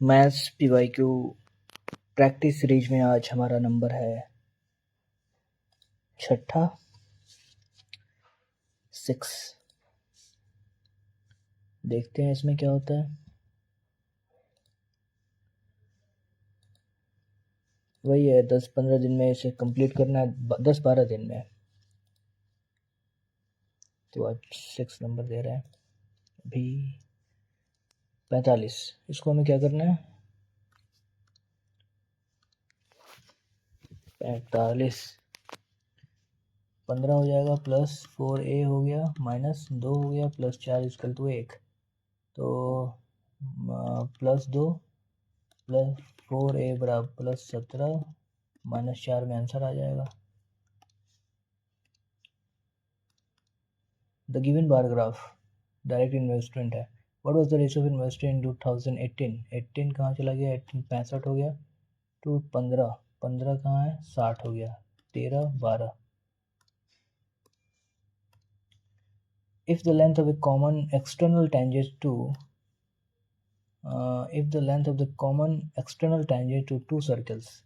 Maths PYQ practice series में आज हमारा नंबर है 6। देखते हैं इसमें क्या होता है। वही है 10-15 दिन में इसे कंप्लीट करना है, 10-12 दिन में। तो आज 6 नंबर दे रहे हैं अभी 45। इसको हमें क्या करना है 45 15 हो जाएगा प्लस 4a हो गया माइनस 2 हो गया प्लस 4 इक्वल टू 1। तो प्लस 2 प्लस 4a बराबर प्लस 17 माइनस 4 में आंसर आ जाएगा। The given bar graph direct investment है। What was the ratio of investment in 2018? 18 कहाँ चला गया? 18 65 हो गया टू 15 15 कहाँ है? 60 हो गया 13 12। if the length of a common external tangent to if the length of the common external tangent to two circles,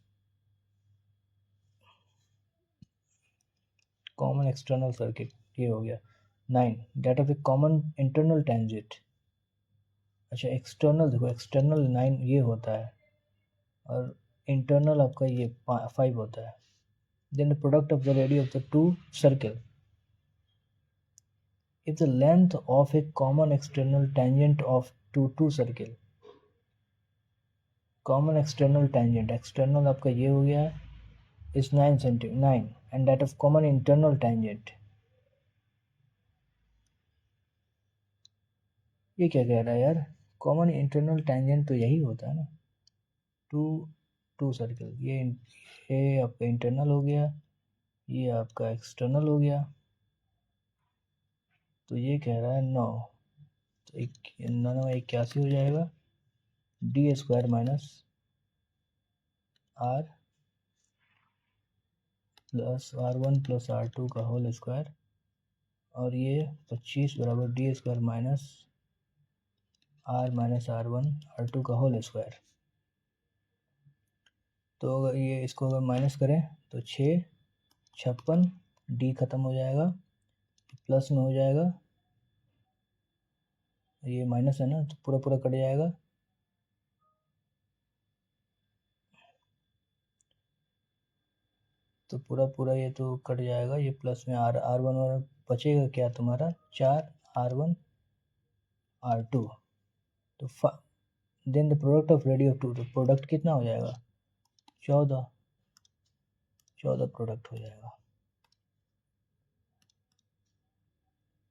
common external circuit ये हो गया 9 that of a common internal tangent। अच्छा एक्सटर्नल देखो, external 9 ये होता है और internal आपका ये 5 होता है। Then the product of the radius of the two circle, if the length of a common external tangent of two circle, common external tangent external आपका ये हो गया इस 9 and that of common internal tangent, ये क्या कह रहा है यार? कॉमन इंटरनल टेंजेंट तो यही होता है ना, टू सर्कल। ये आपका इंटरनल हो गया, ये आपका एक्सटर्नल हो गया। तो ये कह रहा है 9, तो 81 हो जाएगा D square minus R plus R1 plus R2 का होल स्क्वायर, और ये 25 बराबर D square minus R minus R1 R2 का होल स्क्वायर। तो अगर ये इसको अगर माइनस करें तो 6 56 डी खत्म हो जाएगा, प्लस में हो जाएगा, ये माइनस है ना तो पूरा पूरा कट जाएगा। तो पूरा पूरा ये तो कट जाएगा, ये प्लस में R1 और बचेगा क्या तुम्हारा 4 R1 R2। तो then the product of radius of two, तो प्रोडक्ट कितना हो जाएगा 14 प्रोडक्ट हो जाएगा।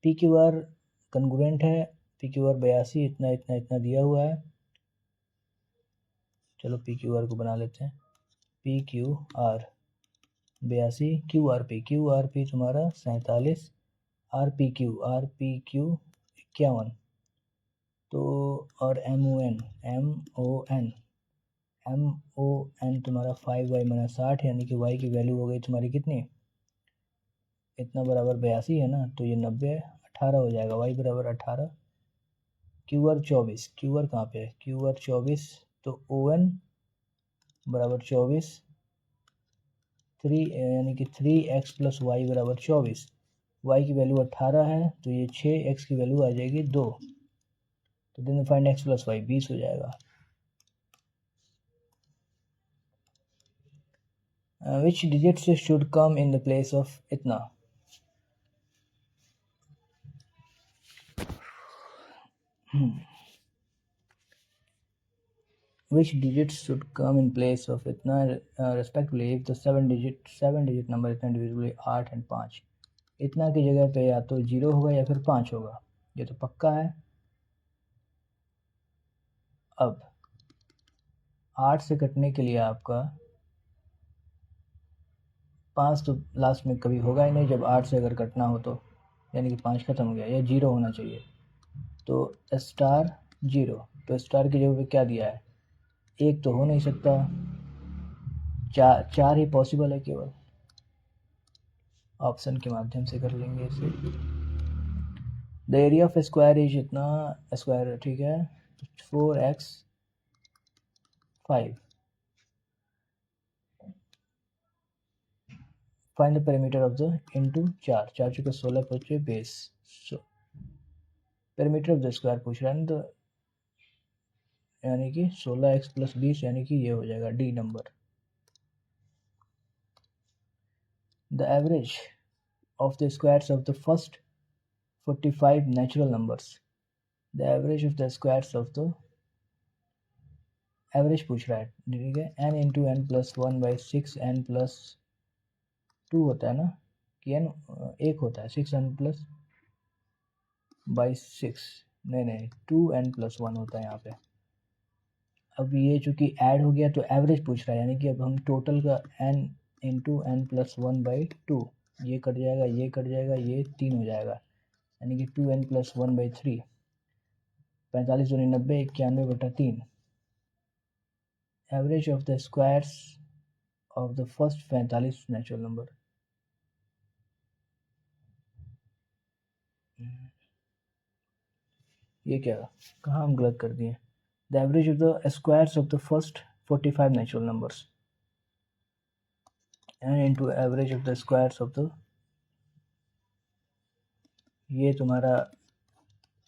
पी क्यू आर कंग्रुएंट है, पी क्यू आर 82 इतना इतना इतना दिया हुआ है। चलो पी क्यू आर को बना लेते हैं, P Q R 82, Q R P तुम्हारा 47, आर पी क्यू 51, तो और एम ओ एन तुम्हारा 5y माइनस 60, यानी कि y की वैल्यू हो गई तुम्हारी कितनी, इतना बराबर 82 है ना, तो ये 90 18 हो जाएगा, y बराबर 18। क्यू आर 24, क्यू आर कहाँ पे है, क्यू आर 24, तो ओ एन बराबर 24 3 यानी कि 3x प्लस वाई बराबर 24, y की वैल्यू 18 है तो ये 6x की वैल्यू आ जाएगी 2, तो then find x plus y 20 हो जाएगा। Which digits should come in the place of इतना? Which digits should come in place of इतना respectively if the 7 digit number इतना divisible 8 and 5, इतना की जगह पे या तो 0 होगा या फिर 5 होगा, ये तो पक्का है। अब 8 से कटने के लिए आपका 5 तो लास्ट में कभी होगा ही नहीं, जब 8 से अगर कटना हो तो, यानी कि 5 खत्म हो गया, या 0 होना चाहिए, तो स्टार 0, तो स्टार की जगह पे क्या दिया है, 1 तो हो नहीं सकता, 4 ही पॉसिबल है केवल, ऑप्शन के माध्यम से कर लेंगे इसे। The area of square is इतना स्क्वायर, ठीक है, 4x 5. Find the perimeter of the into 4 4 चुके 16 पहुंचे base. So perimeter of the square पूछ रहा है ना, तो यानी कि 16x + 20 यानी कि ये हो जाएगा D number. The average of the squares of the first 45 natural numbers. The average of the squares of the average पूछ रहा है, ठीक है। n into N plus 1/6n+2 होता है ना, कि n एक होता है 6n+6, नहीं 2n+1 होता है यहाँ पे। अब ये चूंकि ऐड हो गया तो एवरेज पूछ रहा है, यानी कि अब हम टोटल का n इंटू n+1/2, ये कट जाएगा ये कट जाएगा, ये 3 हो जाएगा, यानी कि 2n+1/3। 45 दूनी 90, 91/3। Average of the squares of the first 45 natural number. ये क्या, कहाँ हम गलत कर दिए। The average of the squares of the first 45 natural numbers and into average of the squares of the, ये तुम्हारा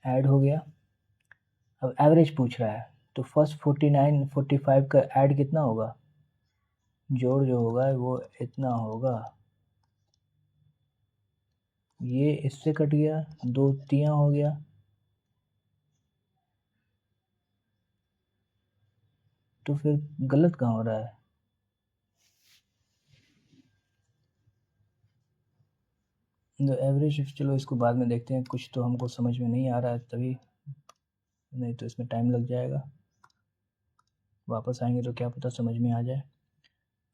ऐड हो गया। अब एवरेज पूछ रहा है, तो फर्स्ट 49 45 का ऐड कितना होगा, जोड़ जो होगा वो इतना होगा। ये इससे कट गया, 2 तियां हो गया, तो फिर गलत कहाँ हो रहा है। द एवरेज, चलो इसको बाद में देखते हैं, कुछ तो हमको समझ में नहीं आ रहा है तभी, नहीं तो इसमें टाइम लग जाएगा। वापस आएंगे तो क्या पता समझ में आ जाए।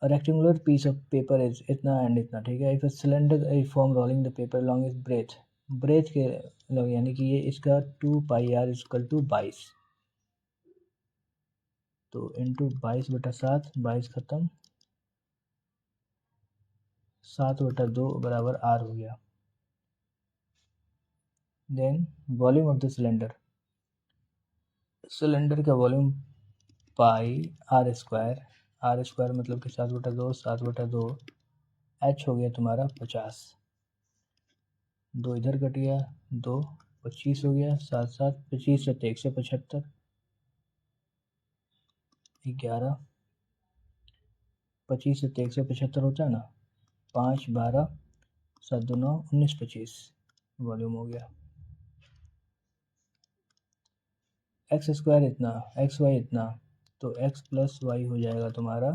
A rectangular piece of paper is इतना एंड इतना, ठीक है। If a cylinder is formed rolling the paper along its breadth, breadth के लग यानी कि ये इसका 2πr = 22, तो इंटू 22/7, 22 खत्म, 7/2 बराबर r हो गया। Then volume of the cylinder, cylinder का वॉल्यूम πr², r² मतलब कि 7/2, 7/2, h हो गया तुम्हारा 50, 2 इधर कट गया, 2 25 हो गया, 7 7 25 7 175, 11 25 7 175 होता है ना, 5 12 7 2 9 19 25 वॉल्यूम हो गया। x² इतना, xy इतना, तो x + y हो जाएगा तुम्हारा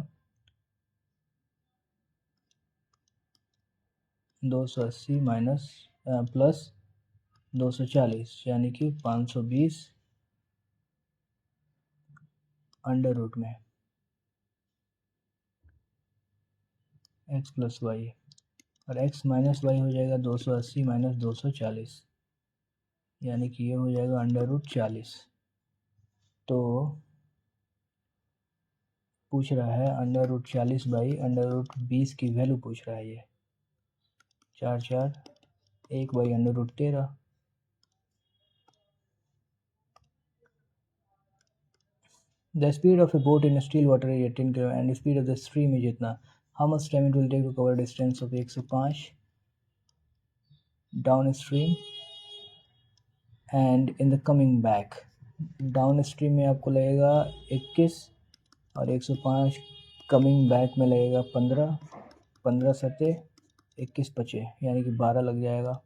280 माइनस प्लस 240, यानी कि 520 अंडर रूट में x + y, और x - y हो जाएगा 280 माइनस 240, यानी कि ये हो जाएगा √40। तो पूछ रहा है √40/√20 की वैल्यू पूछ रहा है। ये 4 4 1/√13। The speed of a boat in still water is 18 km and the speed of the stream is इतना। How much time it will take to cover distance of 105 downstream and in the coming back। Downstream में आपको लगेगा 21 और 105 coming back में लगेगा 15, 15 सते 21 बचे, यानी कि 12 लग जाएगा।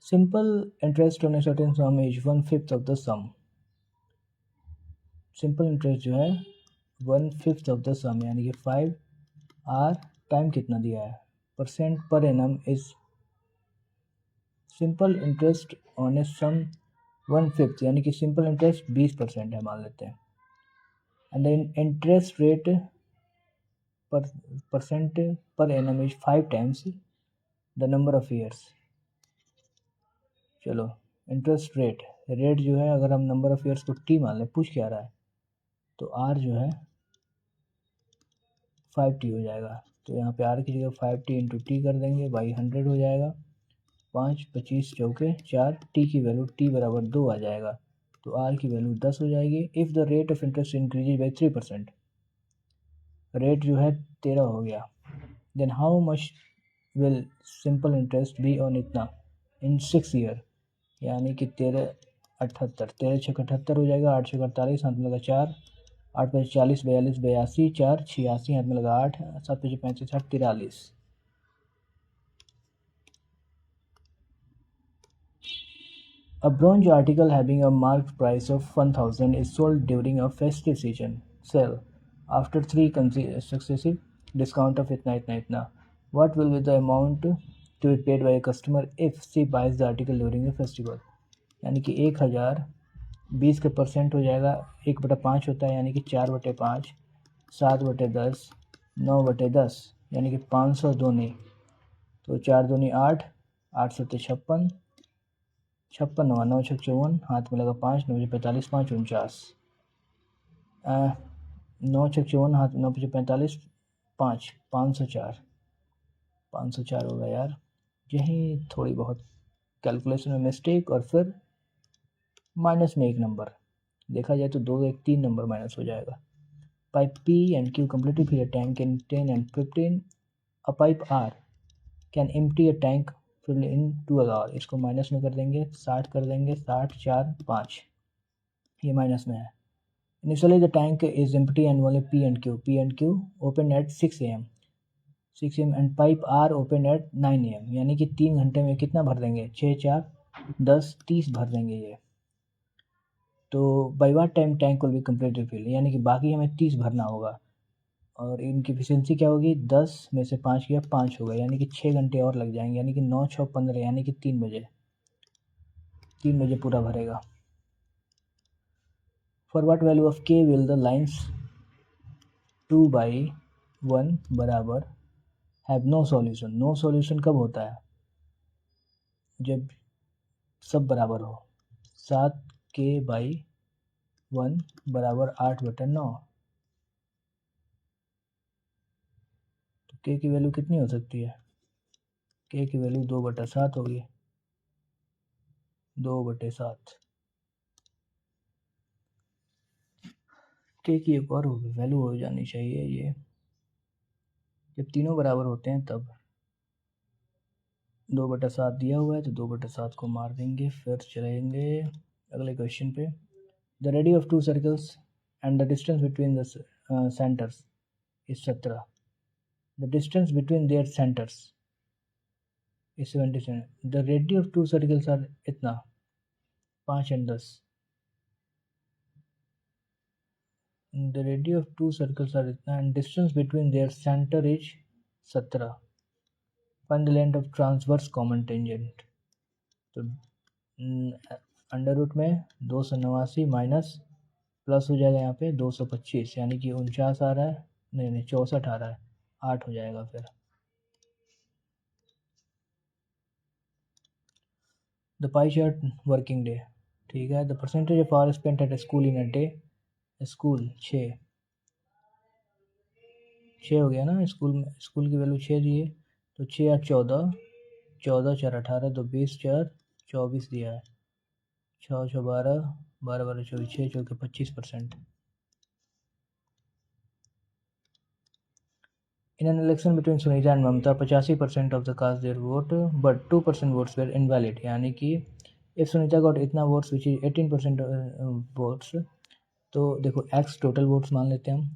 Simple interest on a certain sum is 1/5 of the sum. Simple interest जो है 1/5 ऑफ द सम, यानी कि 5r, टाइम कितना दिया है, percent per annum is simple interest on a sum 1/5, यानी कि सिंपल इंटरेस्ट 20% है मान लेते हैं। And the interest rate percent per annum is 5 times the number of years. चलो इंटरेस्ट रेट जो है, अगर हम नंबर ऑफ ईयर्स को t मान लें, पूछ क्या रहा है, तो r जो है 5t हो जाएगा। तो यहाँ पे r की जगह 5t × t कर देंगे, बाई 100 हो जाएगा। 5 25 चौके 4, टी की वैल्यू टी बराबर 2 आ जाएगा, तो आर की वैल्यू 10 हो जाएगी। If the rate of interest increase by 3%, rate जो है 13 हो गया, then how much will simple interest be on इतना इन 6 ईयर, यानी कि 13 छः 78 हो जाएगा, 8 छः 48, हाथ में लगा 4, 8 पचे 40, 42 82, 4 86, हाथ में लगा 8, 7 पचे 35, 60 43। A bronze article having a marked price of 1000 is sold during a festive season sale after 3 successive discount of itna itna itna. What will be the amount to be paid by a customer if she buys the article during the festival? यानी कि 1000 20 के % हो जाएगा, 1/5 होता है, यानी कि 4/5, 7/10, 9/10, यानी कि 500 दूनी, तो 4 दूनी 8, 8 सत्ते 56, 56 9 9 छः 54, हाथ में लगा 5, 9 45, 5 49, 9 छः 54, हाथ 9 45, 5 504, 504 होगा यार, यही थोड़ी बहुत कैलकुलेशन में मिस्टेक, और फिर माइनस में एक नंबर, देखा जाए तो 2 1 3 नंबर माइनस हो जाएगा। Pipe P and Q completely fill a tank in 10 and 15. A pipe R can empty a tank fill in 12 hour. इसको माइनस में कर देंगे, 60 कर देंगे, 60 4 5, ये माइनस में है। Initially the tank is empty and only P and Q open at 6 am and pipe R open at 9 am, यानी कि 3 घंटे में कितना भर देंगे, 6 4 10 30 भर देंगे ये। तो by what time tank will be completely fill, यानी कि बाकी हमें 30 भरना होगा, और इनकी एफिशिएंसी क्या होगी, 10 में से 5 किया 5 होगा, यानी कि 6 घंटे और लग जाएंगे, यानी कि 9 6 15, यानी कि 3 बजे पूरा भरेगा। For what value of K will the lines 2/1 बराबर have no solution. No solution कब होता है, जब सब बराबर हो। 7k/1 बराबर 8/9, तो के की वैल्यू कितनी हो सकती है, के की वैल्यू 2/7 होगी, 2/7। के की एक और वैल्यू हो जानी चाहिए, ये जब तीनों बराबर होते हैं तब। 2/7 दिया हुआ है तो 2/7 को मार देंगे, फिर चलेंगे अगले क्वेश्चन पे। The radius of 2 circles and the distance between the centres is 17। The distance between their centres is 77। The radius of 2 circles are इतना 5 और 10। The radius of 2 circles are इतना and distance between their center is 17. Find the length of transverse common tangent. तो under root में 289 minus plus हो जाएगा यहाँ पे 225, यानी कि 49 आ रहा है, नहीं 64 आ रहा है, 8 हो जाएगा फिर। The pie chart working day, ठीक है। The percentage of hour spent at school in a day, school 6 हो गया ना, स्कूल की वैल्यू 6 दिए, तो 6 8 14, 14 4 18, तो 20 4 24 दिया है, 6 6 12, 12 12 24, 6 चौके 25%। In an election between Sunita and Mamata, 85% of the cast their vote, but 2% votes were invalid, यानी कि if Sunita got इतना votes which is 18% votes, तो देखो x total votes मान लेते हैं हम,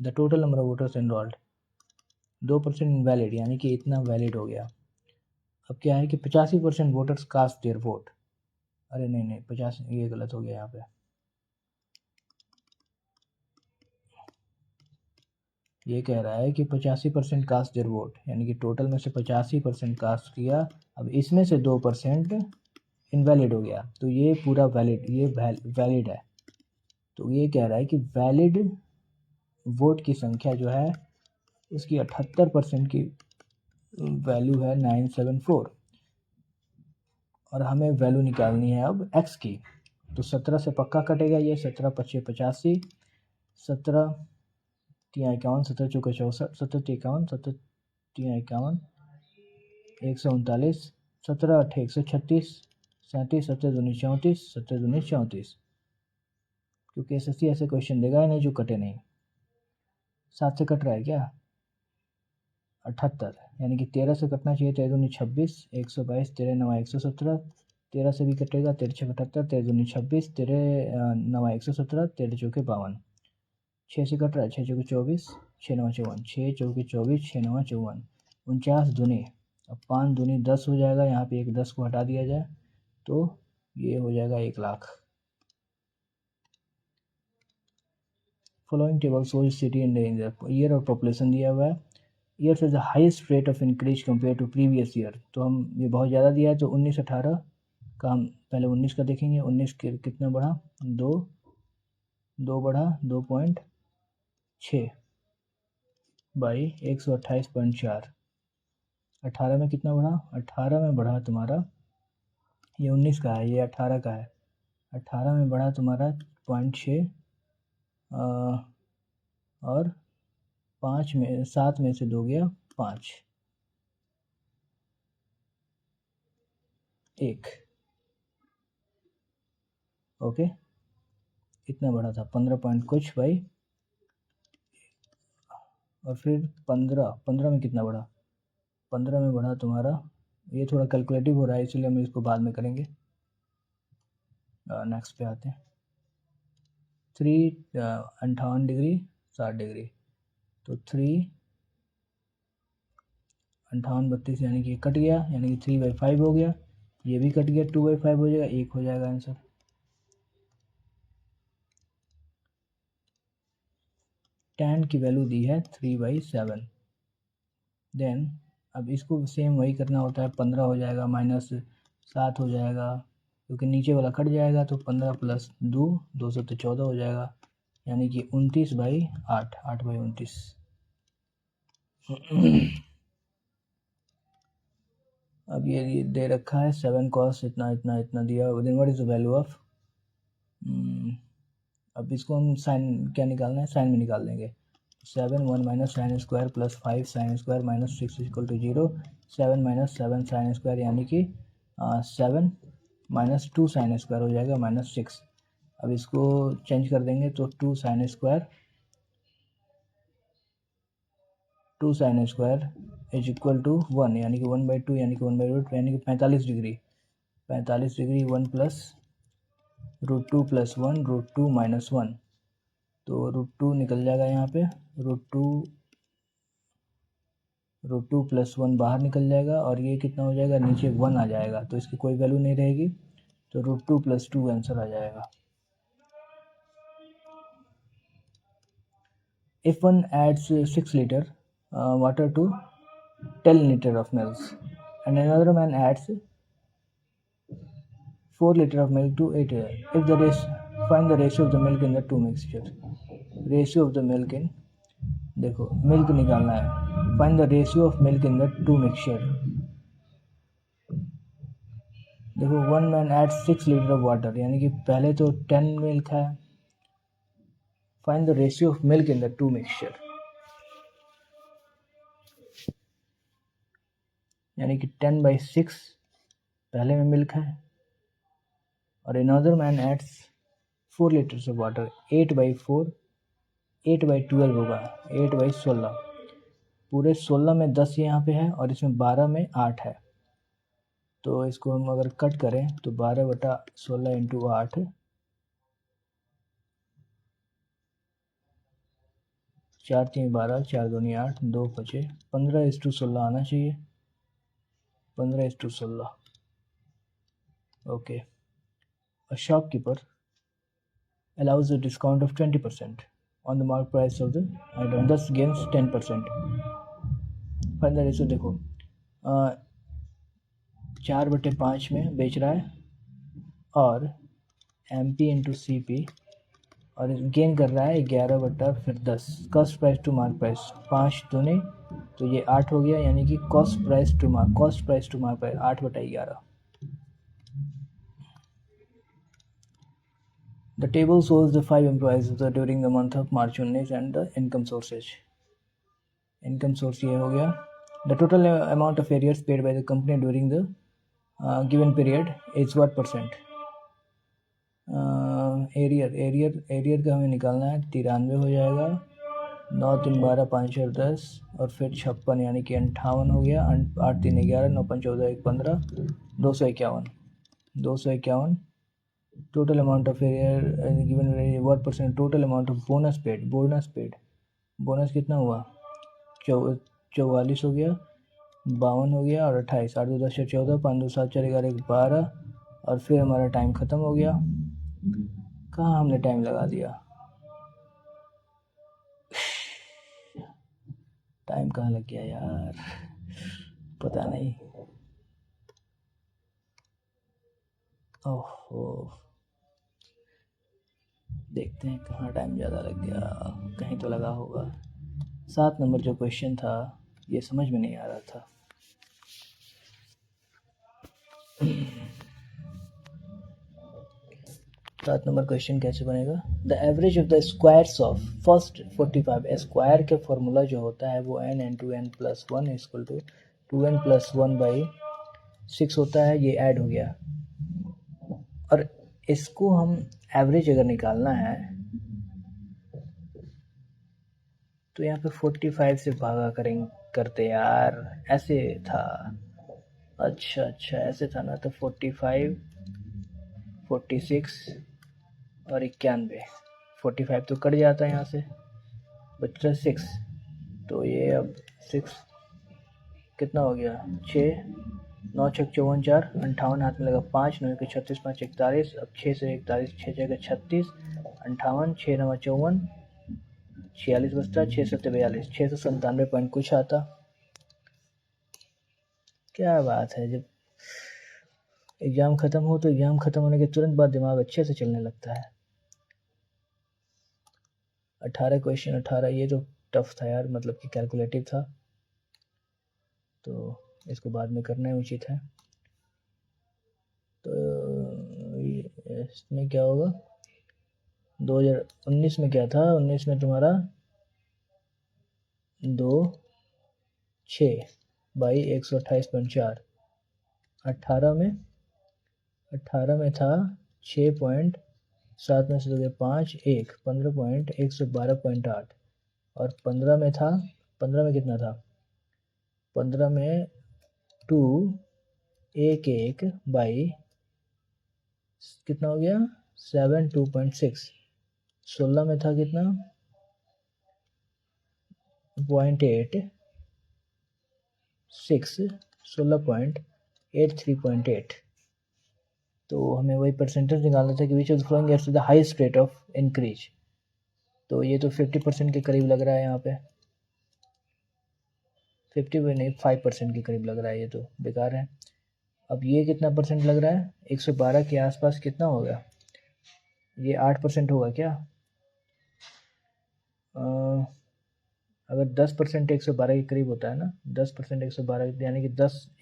the total number of voters enrolled, 2% invalid, यानी कि इतना valid हो गया। अब क्या है कि 85% वोटर्स कास्ट देयर वोट, अरे नहीं 50, ये गलत हो गया यहाँ पे, ये कह रहा है कि 85% कास्ट देयर वोट, यानी कि टोटल में से 85% कास्ट किया, अब इसमें से 2% इनवैलिड हो गया, तो ये पूरा वैलिड, ये वैलिड है। तो ये कह रहा है कि वैलिड वोट की संख्या जो है उसकी 78% की वैल्यू है 974, और हमें वैल्यू निकालनी है अब x की। तो 17 से पक्का कटेगा ये, 17 25 85, 17 3 51, 17 चौके 64, 17 51, 17 3 51, 139, 17 8 136, 37 7 दूनी 34, 7 दूनी 34, क्योंकि एसएससी ऐसे क्वेश्चन देगा ही नहीं जो कटे नहीं। 7 से कट रहा है क्या? 78, यानी कि 13 से कटना चाहिए। 13 दूनी 26, 122, 13 9 117, 13 से भी कटेगा। 13 6 78, 13 दूनी 26, 13 9 117, 13 चौके 52। 6 से कट रहा है। 6 चौके 24, 6 9 54, 6 चौके 24, 6 9 54, 49 दूनी। अब 5 दूनी 10 हो जाएगा, यहाँ पे एक 10 को हटा दिया जाए तो ये हो जाएगा 1 lakh. Following table shows city and year और पॉपुलेशन दिया हुआ है। ईयर से the highest rate of increase compare to previous year, तो हम ये बहुत ज़्यादा दिया है तो 19 18 का हम पहले 19 का देखेंगे। 19 के कितना बढ़ा? 2 बढ़ा 2.6 बाई 128.4। 18 में कितना बढ़ा? 18 में बढ़ा तुम्हारा, ये 19 का है, ये 18 का है। 18 में बढ़ा तुम्हारा 0.6 और 5 में 7 में से 2 गया 5, 1। ओके, इतना बढ़ा था 15 पॉइंट कुछ भाई। और फिर 15 में कितना बढ़ा? 15 में बढ़ा तुम्हारा, ये थोड़ा कैलकुलेटिव हो रहा है इसलिए हम इसको बाद में करेंगे। नेक्स्ट पे आते हैं। 58 डिग्री 60 डिग्री, तो 3 58 32 यानी कि कट गया, यानी कि 3/5 हो गया। ये भी कट गया, 2/5 हो जाएगा, 1 हो जाएगा आंसर। tan की वैल्यू दी है 3/7। देन अब इसको सेम वही करना होता है। 15 हो जाएगा, -7 हो जाएगा, क्योंकि नीचे वाला कट जाएगा। तो 15 + 2 2 से 14 हो जाएगा, यानी कि 29/8, 8/29। अब ये दे रखा है 7 cos इतना इतना इतना दिया। Then what is the value of, अब इसको हम साइन क्या निकालना है? साइन में निकाल देंगे। 7 1 - sin² + 5 sin² - 6 = 0। 7 - 7 sin² यानी कि 7 - 2 sin² हो जाएगा -6। अब इसको चेंज कर देंगे तो 2 sin² = 1, यानी कि 1/2, यानी कि 1/2, यानी कि 45 डिग्री। 45 डिग्री 1 + √2 + 1 √2 - 1, तो √2 निकल जाएगा यहाँ पे। √2 + 1 बाहर निकल जाएगा और ये कितना हो जाएगा? नीचे 1 आ जाएगा, तो इसकी कोई वैल्यू नहीं रहेगी, तो √2 + 2 आंसर आ जाएगा। If one adds 6 liter water to 10 liter of milk and another man adds 4 liter of milk to 8 liter, if the find the ratio of the milk in the two mixture. Ratio of the milk in, देखो milk निकालना है। Find the ratio of milk in the two mixture. देखो 1 man add 6 litre of water, यानी कि पहले तो 10 milk है। Find the ratio of milk in the two mixture, यानी कि 10/6 पहले में मिल्क है और another man adds 4 litres of water. 8/4 8/12 होगा, 8/16। पूरे 16 में 10 यहाँ पे है और इसमें 12 में 8 है, तो इसको हम अगर कट करें तो 12/16 × 8, 4 3 12, 4 2 8, 2 बचे 15:16 आना चाहिए। 15:16। Okay. A shopkeeper allows a discount of 20% on the mark price of the item, thus gains 10%. Find the ratio। देखो 4/5 में बेच रहा है और MP × CP और गेन कर रहा है 11/10। Cost price to mark price 5 दूनी, तो ये 8 हो गया, यानी कि cost price to mark price 8/11। The table shows the 5 employees during the month of March 19 and the income sources. Income source ये हो गया। The total amount of arrears paid by the company during the given period is what percent? Arrear का हमें निकालना है, 93 हो जाएगा, 9 3 12 5 और 10 और फिर 56 यानी कि 58 हो गया, 8 3 11 9 5 14 1 15 251 total amount of arrear given what percent total amount of bonus paid bonus कितना हुआ? 44 हो गया, 52 हो गया और 28, 8 2 10 14 5 2 7 4 11 12 और फिर हमारा टाइम ख़त्म हो गया। कहाँ हमने टाइम लगा दिया? टाइम कहाँ लग गया यार, पता नहीं। ओहो, देखते हैं कहाँ टाइम ज़्यादा लग गया, कहीं तो लगा होगा। 7 नंबर जो क्वेश्चन था ये समझ में नहीं आ रहा था। 7 नंबर क्वेश्चन कैसे बनेगा? The average of the squares of first 45, square के फॉर्मूला जो होता है वो n × n + 1 equal to 2n + 1/6 होता है। ये ऐड हो गया और इसको हम एवरेज अगर निकालना है तो यहाँ पे 45 से भागा करते यार, ऐसे था। अच्छा ऐसे था ना, तो 45 46 और 91, 45 तो कट जाता है यहाँ से, बचता 6, तो ये अब 6 कितना हो गया? 6 9 6 54 4 58 हाथ में लगा 5 9 के 36 5 41, अब 6 से 41 6 जगह 36 58 6 9 54 46 बचता, 6 7 42 697 पॉइंट कुछ आता। क्या बात है, जब एग्ज़ाम ख़त्म हो तो एग्ज़ाम ख़त्म होने के तुरंत बाद दिमाग अच्छे से चलने लगता है। 18 क्वेश्चन 18, ये तो टफ था यार, मतलब कि कैलकुलेटिव था, तो इसको बाद में करना ही उचित है। तो इसमें क्या होगा? 2019 में क्या था? 19 में तुम्हारा 2 6 बाई 128.4, 18 में था 6.7 में से 2 5 1 15.112.8 और 15 में था, 15 में कितना था? 15 में 2 1 1 बाई कितना हो गया? 7 2.6। 16 में था कितना? 0.8 6 16.83.8। तो हमें वही परसेंटेज निकालना था कि which is flowing at the highest rate of increase. तो ये तो 50% के करीब लग रहा है, यहाँ पे 50 भी नहीं 5% के करीब लग रहा है, ये तो बेकार है। अब ये कितना परसेंट लग रहा है? 112 के आसपास कितना होगा? ये 8% होगा क्या? अगर 10% 112 के करीब होता है ना, 10% 112 यानी कि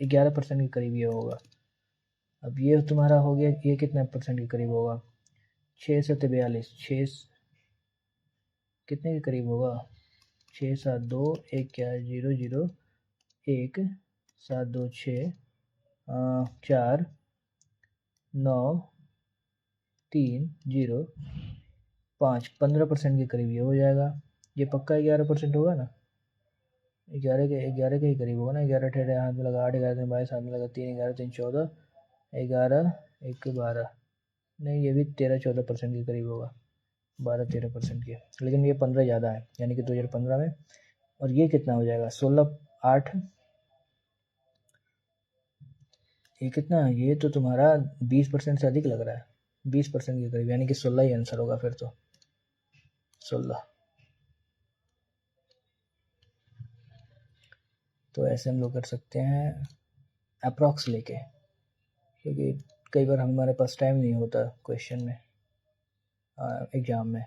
11% के करीब ये होगा। अब ये तुम्हारा हो गया, ये कितना परसेंट के करीब होगा? 6 7 42, 6 कितने के करीब होगा? 6 7 2 1 क्या 0 0 1 7 2 6 4 9 3 0 5 15% के करीब ये हो जाएगा। ये पक्का 11% होगा ना? 11 के ही करीब होगा ना। 11 ठेठे हाथ में लगा 8 11 3 22 हाथ में लगा 3 11 3 14 11 1 12, नहीं ये भी 13-14% के करीब होगा, 12-13% के, लेकिन ये 15 ज़्यादा है, यानी कि 2015 में। और ये कितना हो जाएगा? 16 8, ये कितना? ये तो तुम्हारा 20% से अधिक लग रहा है, 20% के करीब, यानी कि 16 ही आंसर होगा फिर तो, 16। तो ऐसे हम लोग कर सकते हैं अप्रॉक्स लेके, क्योंकि कई बार हमारे पास टाइम नहीं होता क्वेश्चन में, एग्ज़ाम में।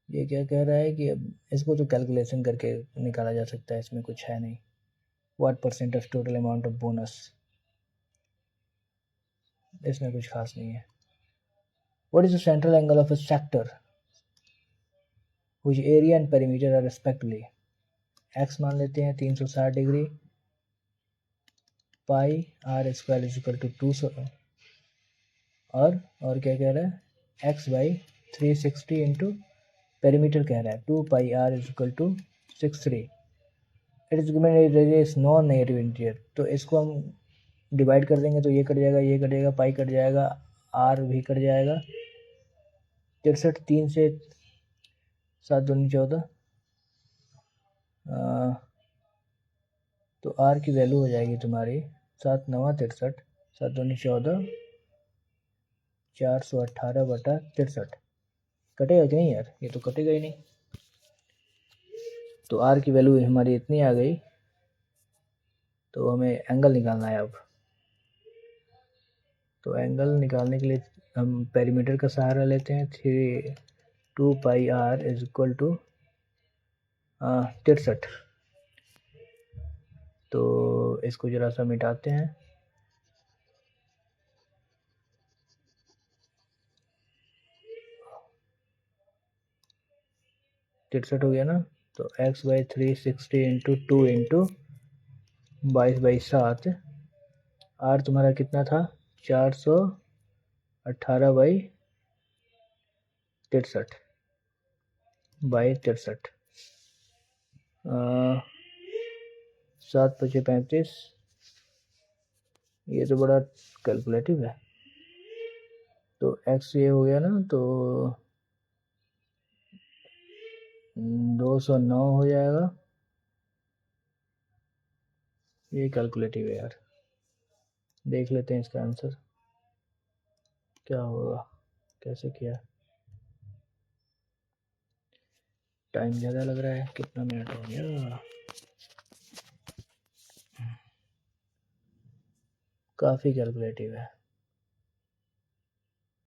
ये क्या कह रहा है कि अब इसको तो कैलकुलेशन करके निकाला जा सकता है, इसमें कुछ है नहीं। What percent of total amount of bonus, इसमें कुछ खास नहीं है। What is the central angle of a sector which area and perimeter are respectively? X मान लेते हैं 360 degree, pi R square is equal to 2 और क्या कह रहा है एक्स बाई 360 इंटू पेरीमीटर कह रहा है 2 pi r is equal to 63 it is given radius non negative interior. तो इसको हम डिवाइड कर देंगे तो ये कट जाएगा पाई कट जाएगा आर भी कट जाएगा 63 3 से 7 दूनी 14 तो आर की वैल्यू हो जाएगी तुम्हारी 7 9 63 7 दूनी 14 418/63 कटेगा कि नहीं यार, ये तो कटेगा ही नहीं। तो आर की वैल्यू हमारी इतनी आ गई। तो हमें एंगल निकालना है अब। तो एंगल निकालने के लिए हम पेरीमीटर का सहारा लेते हैं 2 pi r is equal to 63। तो इसको जरा सा मिटाते हैं। तिरसठ हो गया ना। तो x by 360 into 2 into 22/7 R तुम्हारा कितना था 418/63 7 × 35। ये तो बड़ा कैलकुलेटिव है। तो x ये हो गया ना तो 209 हो जाएगा। ये कैलकुलेटिव है यार, देख लेते हैं इसका आंसर क्या होगा, कैसे किया। टाइम ज़्यादा लग रहा है, कितना मिनट हो गया, काफ़ी कैलकुलेटिव है।